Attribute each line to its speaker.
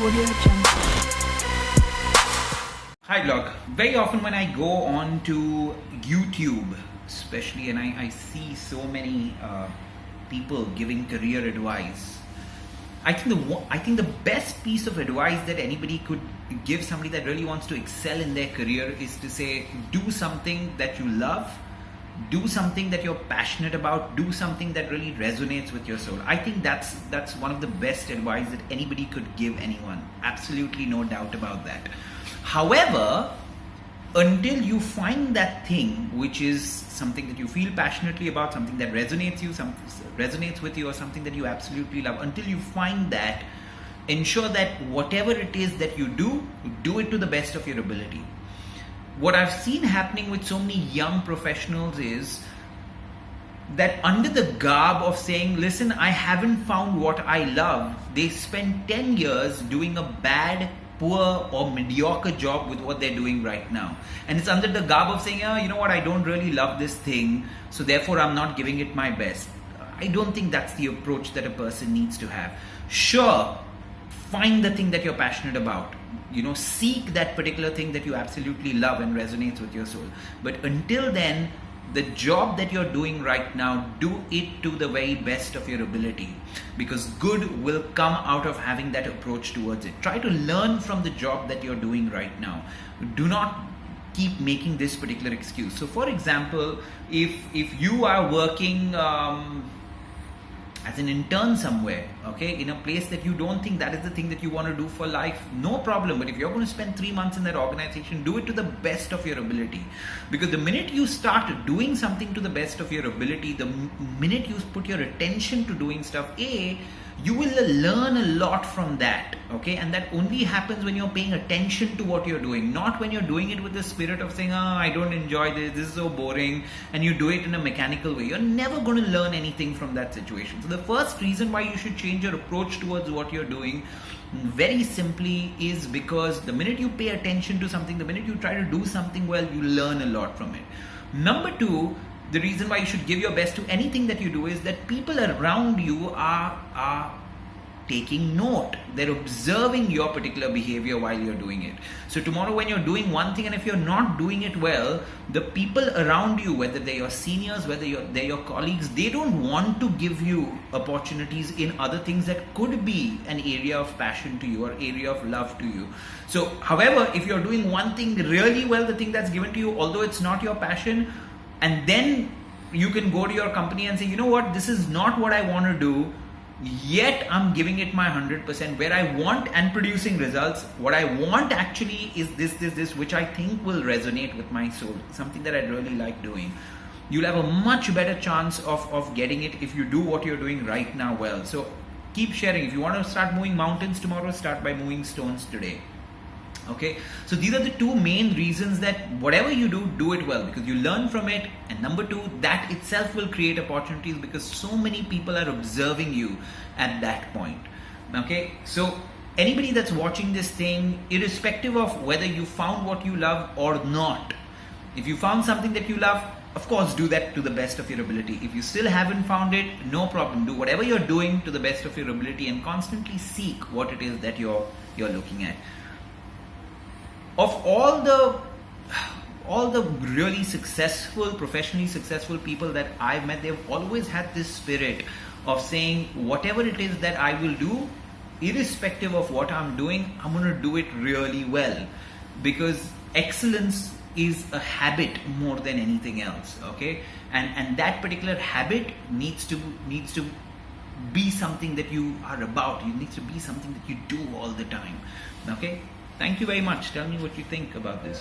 Speaker 1: Audio Jungle.
Speaker 2: Hi vlog. Very often when I go on to YouTube especially and I see so many people giving career advice, I think the best piece of advice that anybody could give somebody that really wants to excel in their career is to say, do something that you love, do something that you're passionate about, do something that really resonates with your soul. I think that's one of the best advice that anybody could give anyone. Absolutely no doubt about that. However, until you find that thing which is something that you feel passionately about, something that resonates with you, or something that you absolutely love, until you find that, ensure that whatever it is that you do it to the best of your ability. What I've seen happening with so many young professionals is that under the garb of saying, listen, I haven't found what I love, they spend 10 years doing a bad, poor or mediocre job with what they're doing right now. And it's under the garb of saying, oh, you know what, I don't really love this thing, so therefore I'm not giving it my best. I don't think that's the approach that a person needs to have. Sure, find the thing that you're passionate about. Seek that particular thing that you absolutely love and resonates with your soul. But until then, the job that you're doing right now, do it to the very best of your ability, because good will come out of having that approach towards it. Try to learn from the job that you're doing right now. Do not keep making this particular excuse. So for example, if you are working as an intern somewhere, okay, in a place that you don't think that is the thing that you want to do for life, no problem. But if you're going to spend 3 months in that organization, do it to the best of your ability. Because the minute you start doing something to the best of your ability, the minute you put your attention to doing stuff, you will learn a lot from that, okay? And that only happens when you're paying attention to what you're doing, not when you're doing it with the spirit of saying, I don't enjoy this is so boring, and you do it in a mechanical way. You're never going to learn anything from that situation. So the first reason why you should change your approach towards what you're doing, very simply, is because the minute you pay attention to something, the minute you try to do something well, you learn a lot from it. Number two, the reason why you should give your best to anything that you do is that people around you are taking note. They're observing your particular behavior while you're doing it. So tomorrow when you're doing one thing and if you're not doing it well, the people around you, whether they're your seniors, whether they're your colleagues, they don't want to give you opportunities in other things that could be an area of passion to you or area of love to you. So however, if you're doing one thing really well, the thing that's given to you, although it's not your passion, and then you can go to your company and say, you know what, this is not what I want to do, yet I'm giving it my 100% where I want and producing results. What I want actually is this, which I think will resonate with my soul, something that I really like doing. You'll have a much better chance of getting it if you do what you're doing right now well. So keep sharing. If you want to start moving mountains tomorrow, start by moving stones today. Okay, so these are the two main reasons that whatever you do it well, because you learn from it. And number two, that itself will create opportunities because so many people are observing you at that point. Okay, so anybody that's watching this thing, irrespective of whether you found what you love or not, if you found something that you love, of course, do that to the best of your ability. If you still haven't found it, no problem. Do whatever you're doing to the best of your ability and constantly seek what it is that you're looking at. Of all the really successful, professionally successful people that I've met, they've always had this spirit of saying, whatever it is that I will do, irrespective of what I'm doing, I'm going to do it really well. Because excellence is a habit more than anything else, okay? And that particular habit needs to be something that you are about. It needs to be something that you do all the time, okay? Thank you very much. Tell me what you think about this.